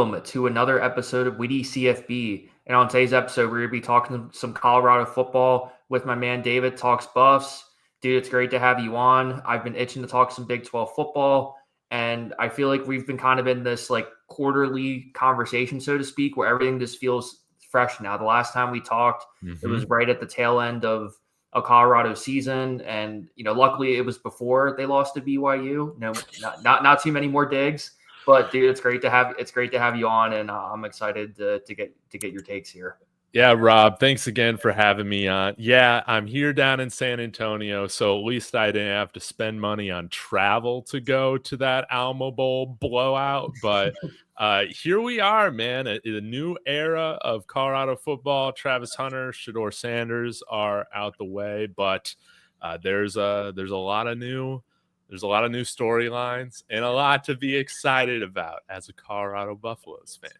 To another episode of Witty CFB. And on today's episode, we're going to be talking some Colorado football with my man David Talks Buffs. Dude, it's great to have you on. I've been itching to talk some Big 12 football, and I feel like we've been kind of in this like quarterly conversation, so to speak, where everything just feels fresh now. The last time we talked, it was right at the tail end of a Colorado season, and luckily it was before they lost to BYU. Not too many more digs. But dude, it's great to have you on, and I'm excited to get your takes here. Yeah, Rob, thanks again for having me on. Yeah, I'm here down in San Antonio, so at least I didn't have to spend money on travel to go to that Alamo Bowl blowout. But here we are, man. A new era of Colorado football. Travis Hunter, Shedeur Sanders are out the way, but there's a lot of new. There's a lot of new storylines and a lot to be excited about as a Colorado Buffaloes fan.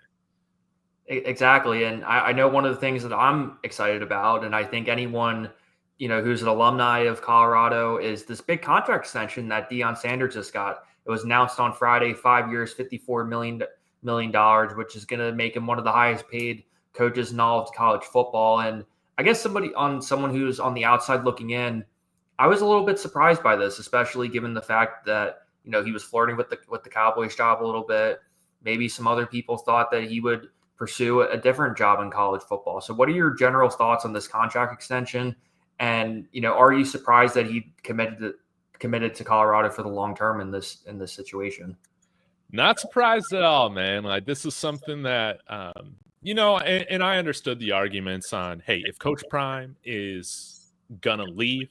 Exactly. And I know one of the things that I'm excited about, and I think anyone, who's an alumni of Colorado, is this big contract extension that Deion Sanders just got. It was announced on Friday, 5 years, $54 million, which is going to make him one of the highest paid coaches in all of college football. And I guess someone who's on the outside looking in, I was a little bit surprised by this, especially given the fact that, he was flirting with the Cowboys job a little bit. Maybe some other people thought that he would pursue a different job in college football. So what are your general thoughts on this contract extension? And, are you surprised that he committed to Colorado for the long term in this situation? Not surprised at all, man. Like, this is something that, and I understood the arguments on, hey, if Coach Prime is gonna leave,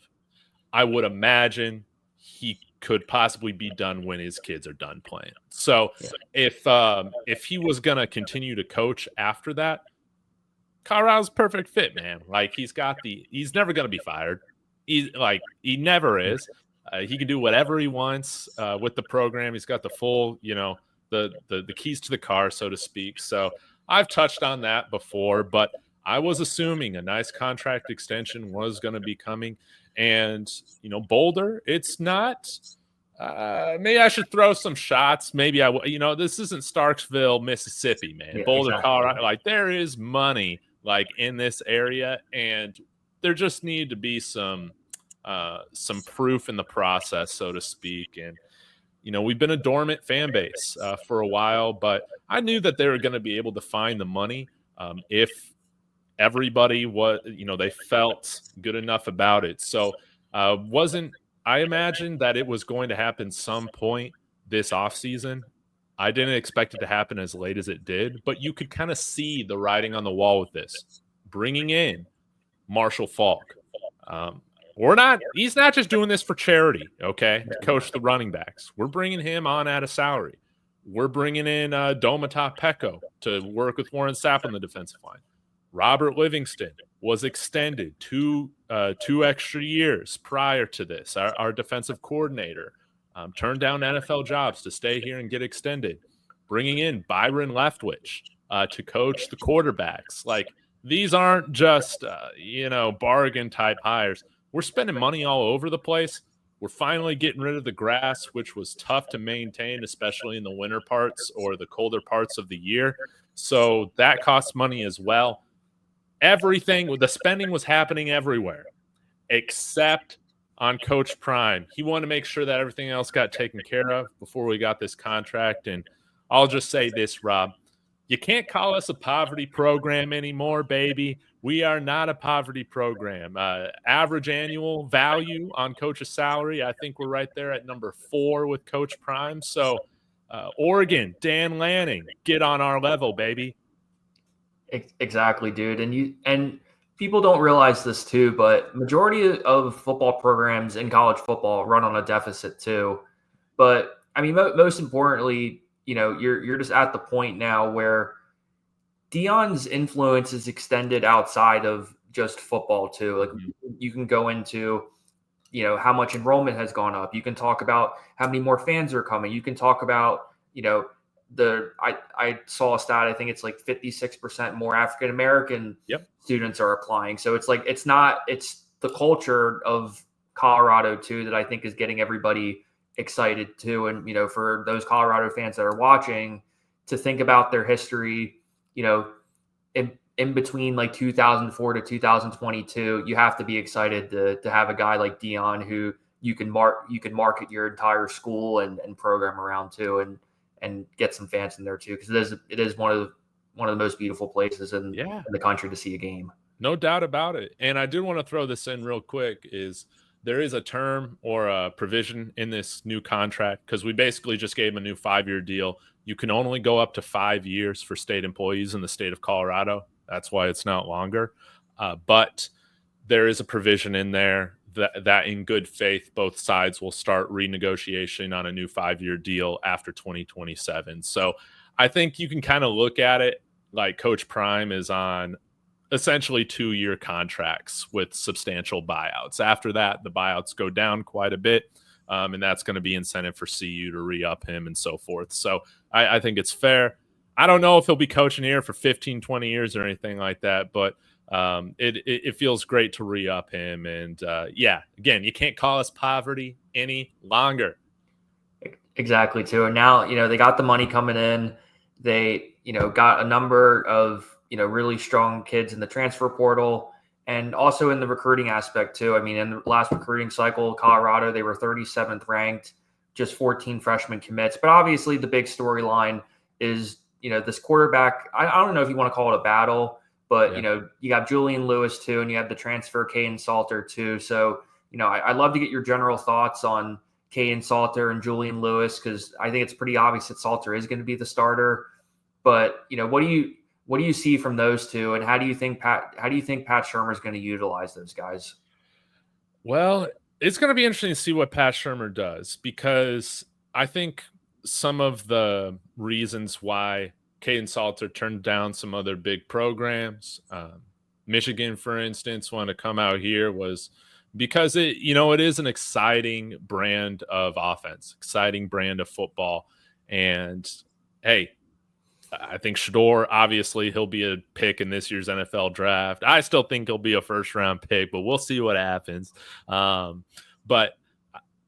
I would imagine he could possibly be done when his kids are done playing. So if he was going to continue to coach after that, Colorado's perfect fit, man. Like, he's never going to be fired. He never is. He can do whatever he wants with the program. He's got the full, the keys to the car, so to speak. So I've touched on that before, but I was assuming a nice contract extension was going to be coming. And, Boulder, it's not maybe I should throw some shots. Maybe this isn't Starksville, Mississippi, man. Yeah, Boulder, exactly. Colorado, like, there is money like in this area, and there just need to be some proof in the process, so to speak. And, we've been a dormant fan base for a while, but I knew that they were going to be able to find the money if everybody was, they felt good enough about it. So I imagined that it was going to happen some point this offseason. I didn't expect it to happen as late as it did, but you could kind of see the writing on the wall with this. Bringing in Marshall Faulk. He's not just doing this for charity, okay, to coach the running backs. We're bringing him on at a salary. We're bringing in Domata Peko to work with Warren Sapp on the defensive line. Robert Livingston was extended two extra years prior to this. Our defensive coordinator turned down NFL jobs to stay here and get extended. Bringing in Byron Leftwich to coach the quarterbacks. Like, these aren't just, bargain type hires. We're spending money all over the place. We're finally getting rid of the grass, which was tough to maintain, especially in the winter parts or the colder parts of the year. So that costs money as well. The spending was happening everywhere except on Coach Prime. He wanted to make sure that everything else got taken care of before we got this contract. And I'll just say this, Rob, you can't call us a poverty program anymore, baby. We are not a poverty program. Average annual value on Coach's salary, I think we're right there at number 4 with Coach Prime. So Oregon, Dan Lanning, get on our level, baby. Exactly, dude. And people don't realize this too, but majority of football programs in college football run on a deficit too. But I mean, most importantly, you're just at the point now where Deion's influence is extended outside of just football too. Like, you can go into, how much enrollment has gone up. You can talk about how many more fans are coming. You can talk about, I saw a stat, I think it's like 56% more African American students are applying. So it's like, it's the culture of Colorado too that I think is getting everybody excited too. And for those Colorado fans that are watching, to think about their history, in between like 2004 to 2022, you have to be excited to have a guy like Dion who you can market your entire school and program around too, and get some fans in there too, because it is one of the most beautiful places in the country to see a game. No doubt about it. And I do want to throw this in real quick is there is a term or a provision in this new contract because we basically just gave him a new 5-year deal. You can only go up to 5 years for state employees in the state of Colorado. That's why it's not longer. But there is a provision in there that in good faith, both sides will start renegotiation on a new 5-year deal after 2027. So I think you can kind of look at it like Coach Prime is on essentially 2-year contracts with substantial buyouts. After that, the buyouts go down quite a bit, and that's going to be incentive for CU to re-up him and so forth. So I think it's fair. I don't know if he'll be coaching here for 15, 20 years or anything like that, but it feels great to re-up him. And again, you can't call us poverty any longer. Exactly, too. And now, they got the money coming in. They, got a number of, really strong kids in the transfer portal and also in the recruiting aspect too. I mean, in the last recruiting cycle, Colorado, they were 37th ranked, just 14 freshman commits. But obviously the big storyline is, this quarterback. I don't know if you want to call it a battle, but, you got Julian Lewis too, and you have the transfer Caden Salter too. So, I'd love to get your general thoughts on Caden Salter and Julian Lewis, because I think it's pretty obvious that Salter is going to be the starter. But, what do you see from those two, and how do you think Pat Shurmur is going to utilize those guys? Well, it's going to be interesting to see what Pat Shurmur does, because I think some of the reasons why Caden Salter turned down some other big programs, Michigan, for instance, wanted to come out here, was because it is an exciting brand of offense, exciting brand of football. And hey, I think Shedeur, obviously, he'll be a pick in this year's NFL draft. I still think he'll be a first-round pick, but we'll see what happens. But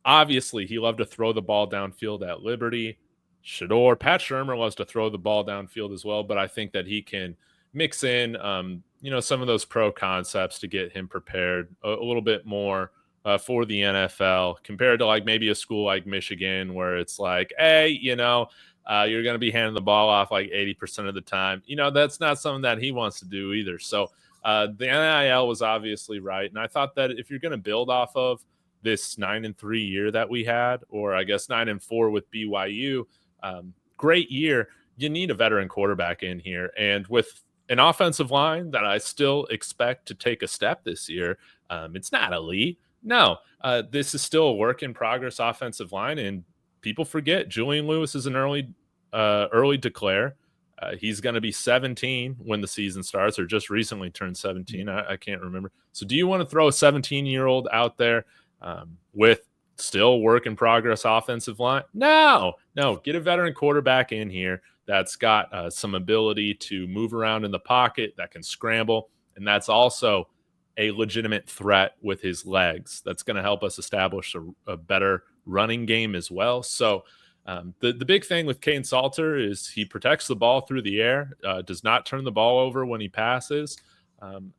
obviously, he loved to throw the ball downfield at Liberty. Shedeur, Pat Shurmur loves to throw the ball downfield as well, but I think that he can mix in, some of those pro concepts to get him prepared a little bit more for the NFL compared to like maybe a school like Michigan where it's like, hey, you're going to be handing the ball off like 80% of the time. That's not something that he wants to do either. So the NIL was obviously right. And I thought that if you're going to build off of this 9-3 year that we had, or I guess 9-4 with BYU, great year, you need a veteran quarterback in here. And with an offensive line that I still expect to take a step this year, it's not elite. No, this is still a work in progress offensive line. And people forget Julian Lewis is an early declare. He's going to be 17 when the season starts, or just recently turned 17. I can't remember. So do you want to throw a 17-year-old out there with still work in progress offensive line? No. Get a veteran quarterback in here that's got some ability to move around in the pocket, that can scramble, and that's also a legitimate threat with his legs. That's going to help us establish a better running game as well. So the big thing with Caden Salter is he protects the ball through the air, does not turn the ball over when he passes.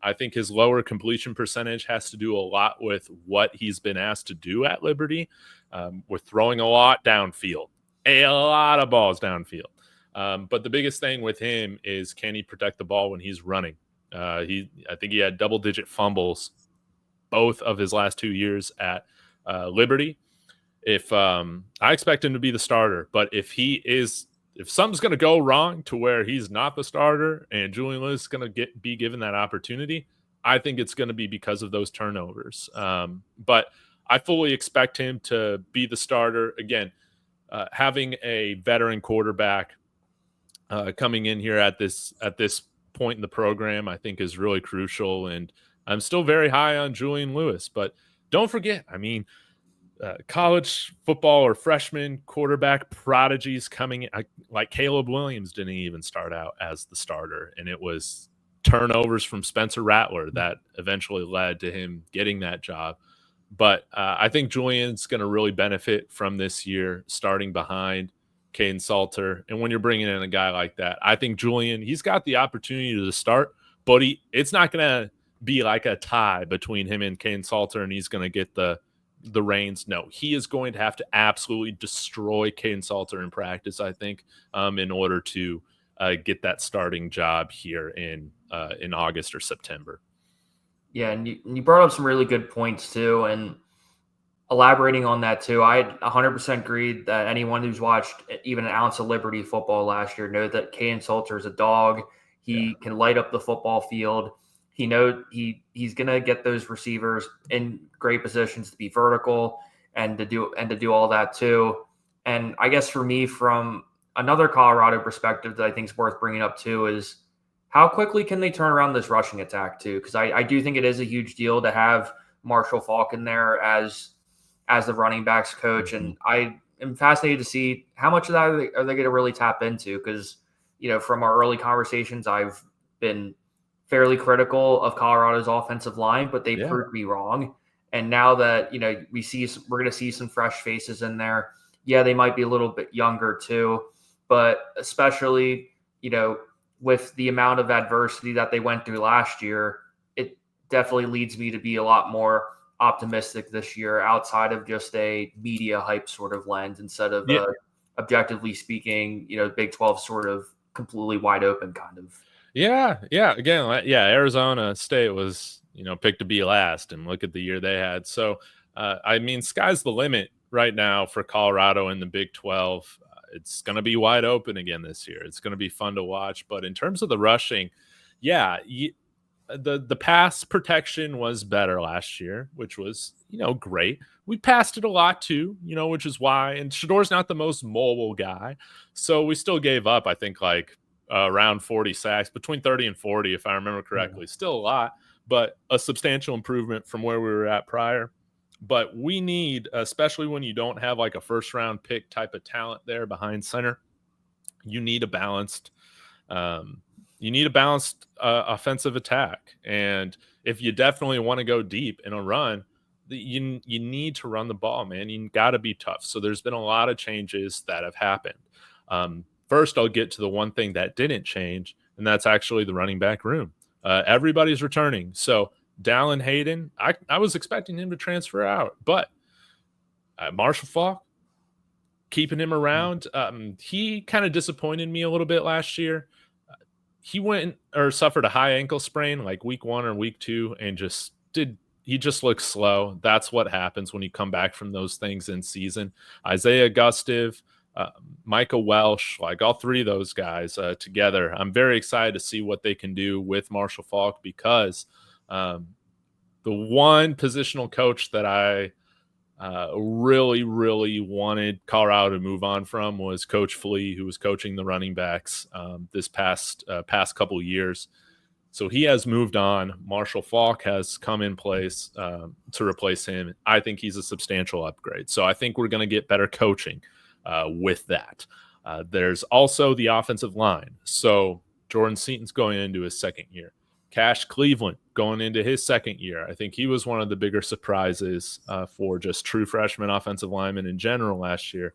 I think his lower completion percentage has to do a lot with what he's been asked to do at Liberty. We're throwing a lot downfield, a lot of balls downfield. But the biggest thing with him is, can he protect the ball when he's running? I think he had double-digit fumbles both of his last 2 years at Liberty. I expect him to be the starter, but if something's going to go wrong to where he's not the starter and Julian Lewis is going to be given that opportunity, I think it's going to be because of those turnovers. But I fully expect him to be the starter. Again, having a veteran quarterback coming in here at this point in the program, I think is really crucial. And I'm still very high on Julian Lewis, but don't forget, college football or freshman quarterback prodigies coming like Caleb Williams didn't even start out as the starter, and it was turnovers from Spencer Rattler that eventually led to him getting that job. But I think Julian's going to really benefit from this year starting behind Caden Salter. And when you're bringing in a guy like that, I think Julian, he's got the opportunity to start, but it's not going to be like a tie between him and Caden Salter, and he's going to get the reins. No, he is going to have to absolutely destroy Caden Salter in practice, I think, in order to get that starting job here in August or September. Yeah, and you brought up some really good points too, and elaborating on that too, I 100% agree that anyone who's watched even an ounce of Liberty football last year know that Caden Salter is a dog. He can light up the football field. He knows he's gonna get those receivers in great positions to be vertical and to do all that too. And I guess for me, from another Colorado perspective that I think is worth bringing up too, is how quickly can they turn around this rushing attack too? Because I do think it is a huge deal to have Marshall Faulk in there as the running backs coach. And I am fascinated to see how much of that are they going to really tap into. Because, from our early conversations, I've been fairly critical of Colorado's offensive line, but they proved me wrong. And now that, we're going to see some fresh faces in there. Yeah, they might be a little bit younger too, but especially, with the amount of adversity that they went through last year, it definitely leads me to be a lot more optimistic this year outside of just a media hype sort of lens instead of objectively speaking, Big 12 sort of completely wide open kind of. Yeah. Again, Arizona State was, picked to be last, and look at the year they had. So, sky's the limit right now for Colorado in the Big 12. It's going to be wide open again this year. It's going to be fun to watch. But in terms of the rushing, the pass protection was better last year, which was, great. We passed it a lot too, which is why. And Shador's not the most mobile guy. So we still gave up, I think, around 40 sacks, between 30 and 40, if I remember correctly. Still a lot, but a substantial improvement from where we were at prior. But we need, especially when you don't have a first round pick type of talent there behind center, you need a balanced offensive attack. And if you definitely want to go deep in a run, you need to run the ball, man. You got to be tough. So there's been a lot of changes that have happened. First, I'll get to the one thing that didn't change, and that's actually the running back room. Everybody's returning. So Dallin Hayden, I was expecting him to transfer out, but Marshall Faulk, keeping him around, he kind of disappointed me a little bit last year. He suffered a high ankle sprain week 1 or week 2 and he just looked slow. That's what happens when you come back from those things in season. Isaiah Gustive, Micah Welsh, all three of those guys together. I'm very excited to see what they can do with Marshall Faulk, because the one positional coach that I really, really wanted Colorado to move on from was Coach Flea, who was coaching the running backs this past couple of years. So he has moved on. Marshall Faulk has come in place to replace him. I think he's a substantial upgrade. So I think we're going to get better coaching with that. There's also the offensive line. So Jordan Seaton's going into his second year. Cash Cleveland going into his second year. I think he was one of the bigger surprises for just true freshman offensive linemen in general last year.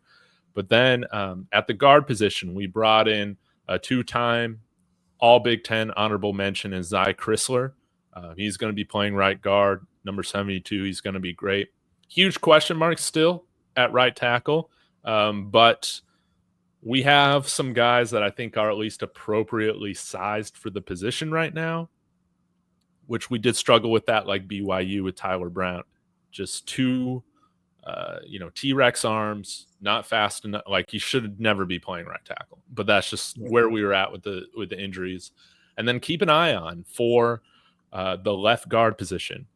But then at the guard position, we brought in a 2-time All Big Ten honorable mention is Zy Chrysler. He's going to be playing right guard, number 72. He's going to be great. Huge question mark still at right tackle. But we have some guys that I think are at least appropriately sized for the position right now, which we did struggle with that, like BYU with Tyler Brown. Just two, T-Rex arms, not fast enough. He should never be playing right tackle. But that's just where we were at with the injuries. And then keep an eye on for the left guard position.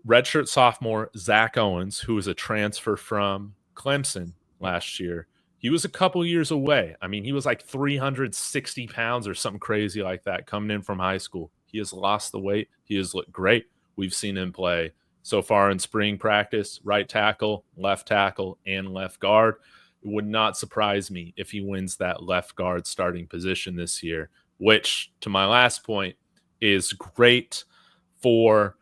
Redshirt sophomore Zach Owens, who was a transfer from Clemson last year. He was a couple years away. He was 360 pounds or something crazy like that coming in from high school. He has lost the weight. He has looked great. We've seen him play so far in spring practice, right tackle, and left guard. It would not surprise me if he wins that left guard starting position this year, which, to my last point, is great for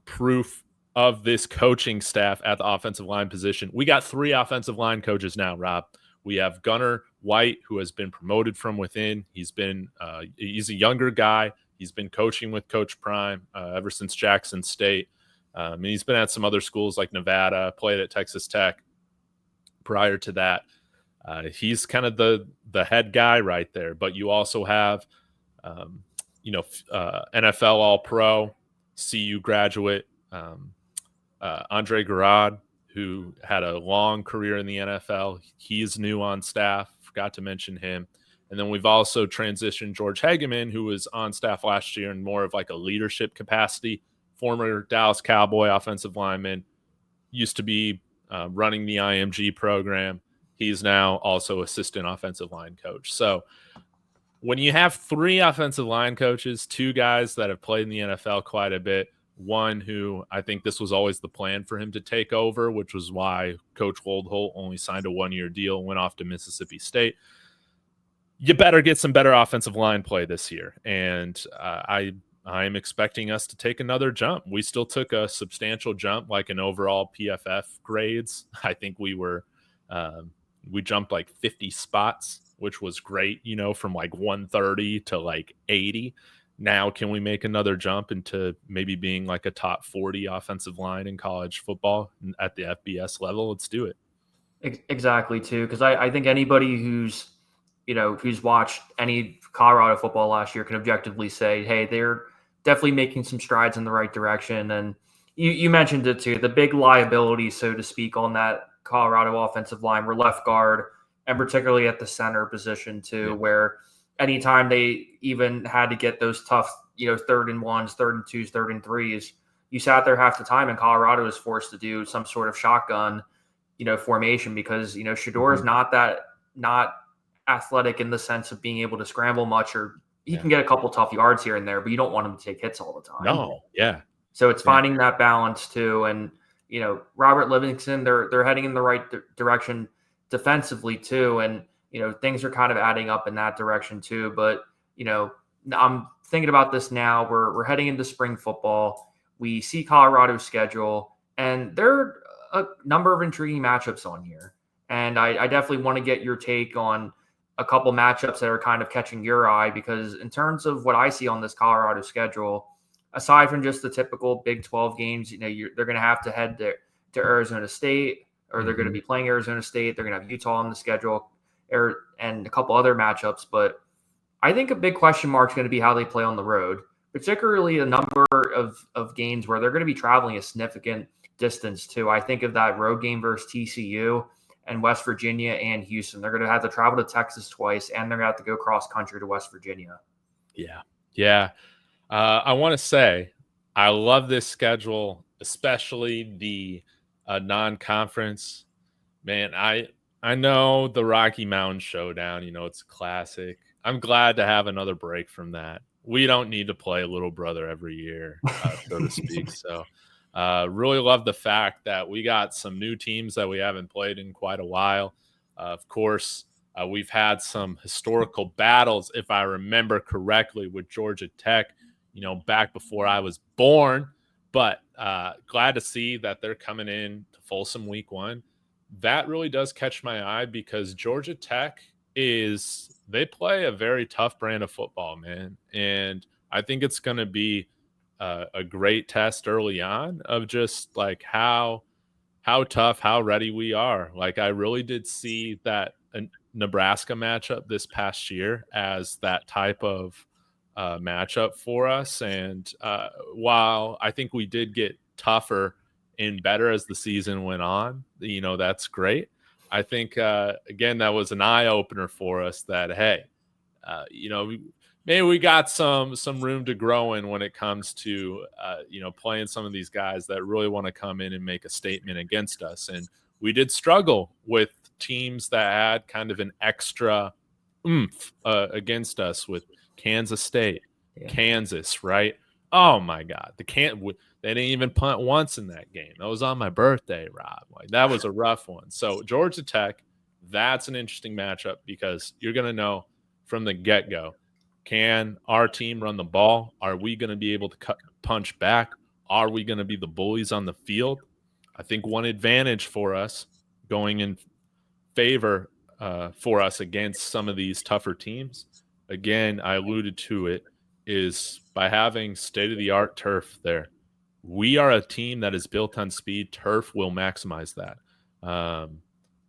proof of this coaching staff at the offensive line position. We got 3 offensive line coaches now, Rob. We have Gunnar White, who has been promoted from within. He's a younger guy. He's been coaching with Coach Prime ever since Jackson State. And he's been at some other schools like Nevada, played at Texas Tech prior to that. He's kind of the head guy right there. But you also have, NFL All-Pro, CU graduate, Andre Garad, who had a long career in the NFL. He's new on staff. Forgot to mention him. And then we've also transitioned George Hageman, who was on staff last year in more of like a leadership capacity, former Dallas Cowboy offensive lineman, used to be running the IMG program. He's now also assistant offensive line coach. So when you have 3 offensive line coaches, 2 guys that have played in the NFL quite a bit, one who I think this was always the plan for him to take over, which was why Coach Woldholt only signed a 1-year deal, went off to Mississippi State. You better get some better offensive line play this year. And I'm expecting us to take another jump. We still took a substantial jump, like in overall PFF grades. I think we jumped like 50 spots, which was great, from like 130 to like 80. Now, can we make another jump into maybe being like a top 40 offensive line in college football at the FBS level? Let's do it. Exactly, too, because I think anybody who's watched any Colorado football last year can objectively say, hey, they're definitely making some strides in the right direction. And you mentioned it too, the big liability, so to speak, on that Colorado offensive line were left guard, and particularly at the center position too, where anytime they even had to get those tough, 3rd and 1s, 3rd and 2s, 3rd and 3s, you sat there half the time, and Colorado was forced to do some sort of shotgun, formation, because Shedeur is not athletic in the sense of being able to scramble much, or he can get a couple tough yards here and there, but you don't want him to take hits all the time. No, yeah. So it's finding that balance too. And, Robert Livingston, they're heading in the right direction defensively too. And, things are kind of adding up in that direction too. But, I'm thinking about this now. We're heading into spring football. We see Colorado's schedule, and there are a number of intriguing matchups on here. And I definitely want to get your take on a couple matchups that are kind of catching your eye, because in terms of what I see on this Colorado schedule, aside from just the typical Big 12 games, they're going to have to head to Arizona State, or they're going to be playing Arizona State. They're going to have Utah on the schedule, and a couple other matchups. But I think a big question mark is going to be how they play on the road, particularly a number of games where they're going to be traveling a significant distance too. I think of that road game versus TCU and West Virginia and Houston. They're going to have to travel to Texas twice, and they're going to have to go cross country to West Virginia. Yeah. I want to say I love this schedule, especially the non-conference. Man, I know the Rocky Mountain Showdown, it's classic. I'm glad to have another break from that. We don't need to play Little Brother every year, so to speak. So really love the fact that we got some new teams that we haven't played in quite a while. Of course, we've had some historical battles, if I remember correctly, with Georgia Tech, back before I was born. But glad to see that they're coming in to Folsom week 1. That really does catch my eye, because Georgia Tech they play a very tough brand of football, man. And I think it's going to be a great test early on of just like how tough, how ready we are. Like, I really did see that Nebraska matchup this past year as that type of matchup for us. And while I think we did get tougher and better as the season went on, that's great. I think, again, that was an eye-opener for us that, hey, maybe we got some room to grow in when it comes to, playing some of these guys that really want to come in and make a statement against us. And we did struggle with teams that had kind of an extra oomph against us, with Kansas State, Kansas, right? Oh, my God. They didn't even punt once in that game. That was on my birthday, Rob. Like, that was a rough one. So Georgia Tech, that's an interesting matchup, because you're going to know from the get-go, can our team run the ball? Are we going to be able to punch back? Are we going to be the bullies on the field? I think one advantage for us going in favor for us against some of these tougher teams, again, I alluded to it, is by having state-of-the-art turf there. We are a team that is built on speed. Turf will maximize that.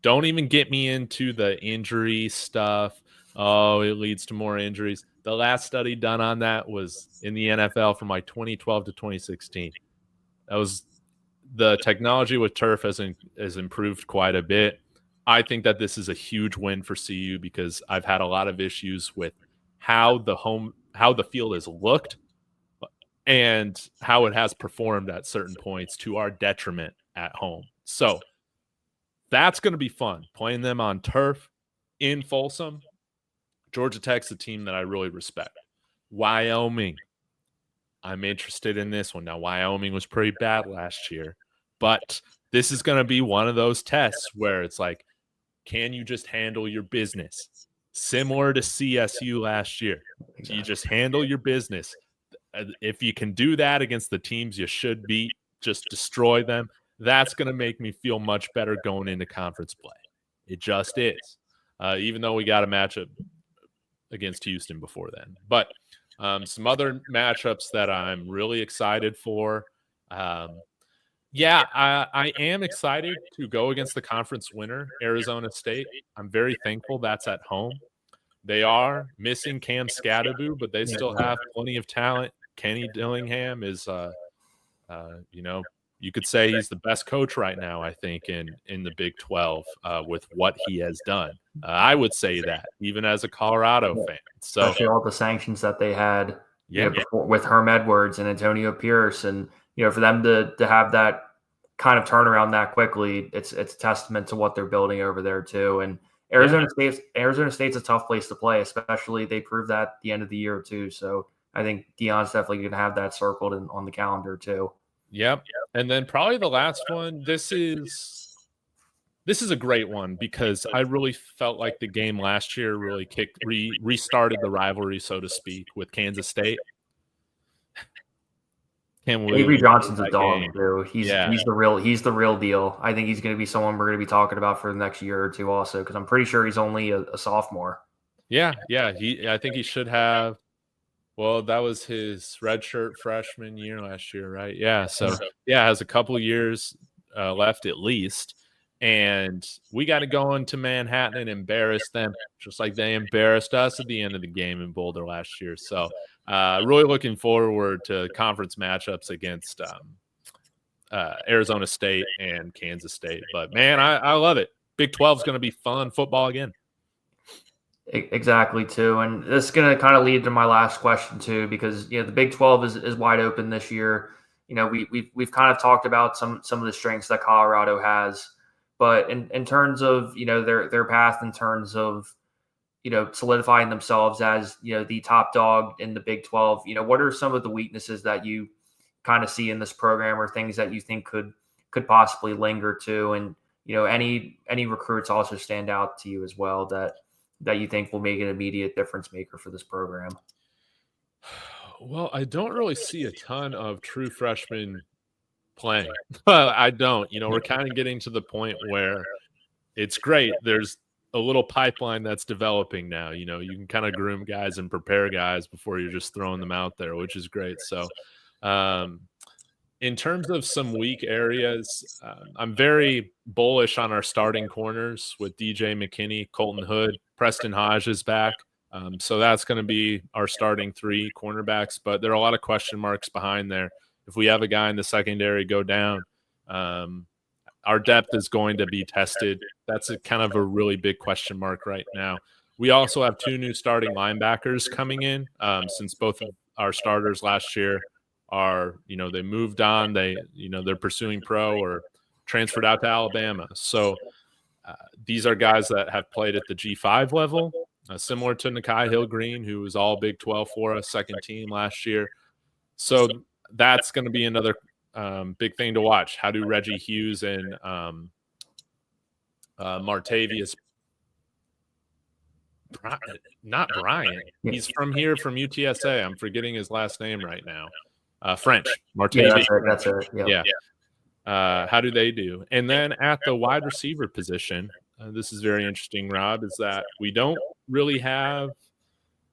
Don't even get me into the injury stuff. Oh, it leads to more injuries. The last study done on that was in the NFL from like 2012 to 2016. That was the technology with turf has improved quite a bit. I think that this is a huge win for CU because I've had a lot of issues with how the field has looked and how it has performed at certain points to our detriment at home. So that's going to be fun, playing them on turf in Folsom. Georgia Tech's a team that I really respect. Wyoming, I'm interested in this one. Now, Wyoming was pretty bad last year, but this is going to be one of those tests where it's like, can you just handle your business? Similar to CSU last year. Do you just handle your business? If you can do that against the teams you should beat, just destroy them. That's going to make me feel much better going into conference play. It just is. Even though we got a matchup against Houston before then. But some other matchups that I'm really excited for. I am excited to go against the conference winner, Arizona State. I'm very thankful that's at home. They are missing Cam Scadaboo, but they still have plenty of talent. Kenny Dillingham is, you could say he's the best coach right now, I think, in the Big 12 with what he has done. I would say that, even as a Colorado fan. So, especially all the sanctions that they had before, with Herm Edwards and Antonio Pierce. And, for them to have that kind of turnaround that quickly, it's a testament to what they're building over there, too. And Arizona State's a tough place to play, especially they proved that at the end of the year, too. So I think Deion's definitely going to have that circled on the calendar, too. Yep. And then probably the last one, this is a great one because I really felt like the game last year really restarted the rivalry, so to speak, with Kansas State. Avery Johnson's a dog, too. He's the real deal. I think he's going to be someone we're going to be talking about for the next year or two also, because I'm pretty sure he's only a sophomore. Yeah. I think he should have. Well, that was his redshirt freshman year last year, right? Yeah. So, has a couple years left at least. And we got to go into Manhattan and embarrass them, just like they embarrassed us at the end of the game in Boulder last year. So, really looking forward to conference matchups against Arizona State and Kansas State. But, man, I love it. Big 12 is going to be fun football again. Exactly, too. And this is going to kind of lead to my last question, too, because, the Big 12 is wide open this year. We've kind of talked about some of the strengths that Colorado has. But in terms of, their path in terms of, solidifying themselves as, the top dog in the Big 12, what are some of the weaknesses that you kind of see in this program or things that you think could possibly linger too? And, any recruits also stand out to you as well that you think will make an immediate difference maker for this program? Well, I don't really see a ton of true freshmen playing. I don't. We're kind of getting to the point where it's great. There's a little pipeline that's developing now. You can kind of groom guys and prepare guys before you're just throwing them out there, which is great. So, in terms of some weak areas, I'm very bullish on our starting corners with DJ McKinney, Colton Hood, Preston Hodge is back. So that's going to be our starting three cornerbacks, but there are a lot of question marks behind there. If we have a guy in the secondary go down, our depth is going to be tested. That's kind of a really big question mark right now. We also have two new starting linebackers coming in since both of our starters last year are, they moved on. They're pursuing pro or transferred out to Alabama. So these are guys that have played at the G5 level, similar to Nakai Hill-Green, who was all Big 12 for us, second team last year. So that's going to be another big thing to watch. How do Reggie Hughes and Martavius not Brian. He's from here, from UTSA. I'm forgetting his last name right now. French. Martavius. Yeah, that's it. Yeah. How do they do? And then at the wide receiver position, this is very interesting, Rob, is that we don't really have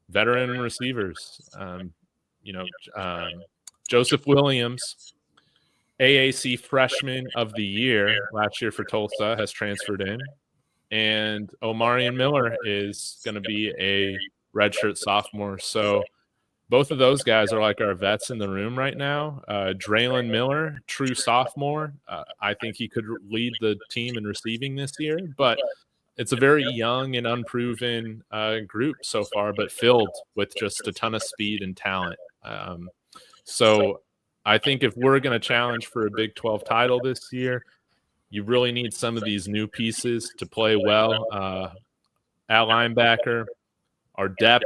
veteran receivers. You know, Joseph Williams, AAC Freshman of the Year last year for Tulsa, has transferred in, and Omarion Miller is going to be a redshirt sophomore. So both of those guys are like our vets in the room right now. Draylon Miller, true sophomore. I think he could lead the team in receiving this year, but it's a very young and unproven group so far, but filled with just a ton of speed and talent. So I think if we're going to challenge for a Big 12 title this year, you really need some of these new pieces to play well. At linebacker, our depth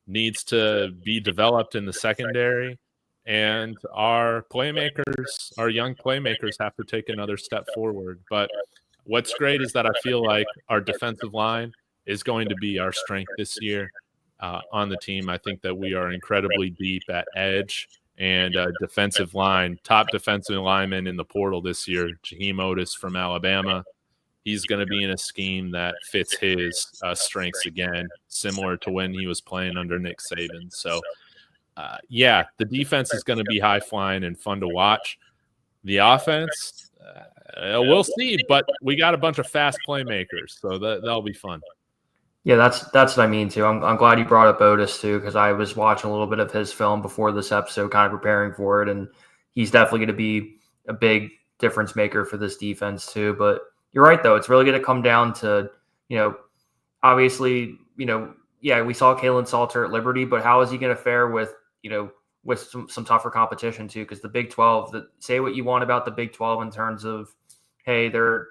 needs to be developed in the secondary, and our playmakers, our young playmakers, have to take another step forward. But what's great is that I feel like our defensive line is going to be our strength this year on the team. I think that we are incredibly deep at edge and defensive line, top defensive lineman in the portal this year, Jaheim Otis from Alabama. He's going to be in a scheme that fits his strengths again, similar to when he was playing under Nick Saban. So, yeah, the defense is going to be high flying and fun to watch. The offense, we'll see, but we got a bunch of fast playmakers, so that'll be fun. Yeah, that's what I mean too. I'm glad you brought up Otis too, because I was watching a little bit of his film before this episode, kind of preparing for it, and he's definitely going to be a big difference maker for this defense too. But you're right though; it's really going to come down to, obviously, yeah, we saw Kalen Salter at Liberty, but how is he going to fare with with some tougher competition too? Because the Big 12, say what you want about the Big 12 in terms of, hey, they're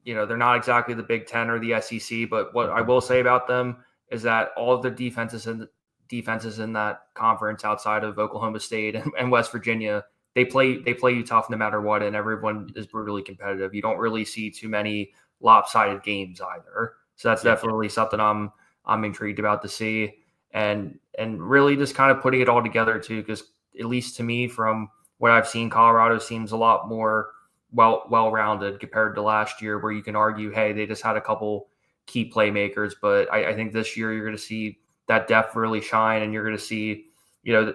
not exactly the Big 10 or the SEC, but what I will say about them is that all of the defenses in that conference outside of Oklahoma State and West Virginia, they play you tough no matter what, and everyone is brutally competitive. You don't really see too many lopsided games either. So that's definitely something I'm intrigued about to see, and really just kind of putting it all together too, because at least to me, from what I've seen, Colorado seems a lot more well-rounded compared to last year, where you can argue, hey, they just had a couple key playmakers. But I think this year you're going to see that depth really shine, and you're going to see,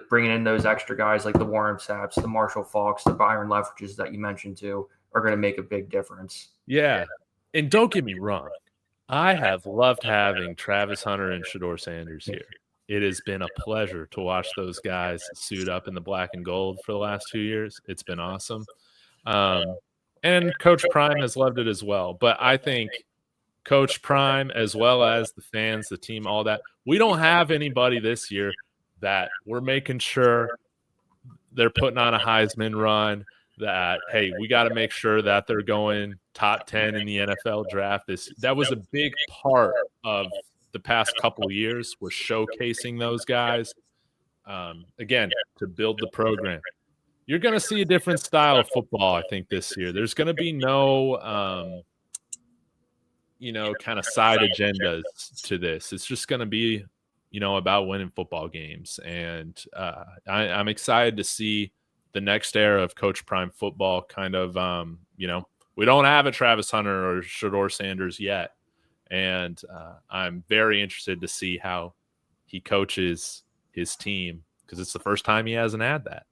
bringing in those extra guys like the Warren Sapps, the Marshall Faulks, the Byron Lefridges that you mentioned too, are going to make a big difference. Yeah, and don't get me wrong, I have loved having Travis Hunter and Shedeur Sanders here. It has been a pleasure to watch those guys suit up in the black and gold for the last 2 years. It's been awesome. And Coach Prime has loved it as well. But I think Coach Prime, as well as the fans, the team, all that, we don't have anybody this year that we're making sure they're putting on a Heisman run, that, hey, we got to make sure that they're going top 10 in the NFL draft. That was a big part of the past couple of years, was showcasing those guys, again, to build the program. You're going to see a different style of football, I think, this year. There's going to be no, kind of side agendas to this. It's just going to be, about winning football games. And I'm excited to see the next era of Coach Prime football kind of, we don't have a Travis Hunter or Shedeur Sanders yet. And I'm very interested to see how he coaches his team, because it's the first time he hasn't had that.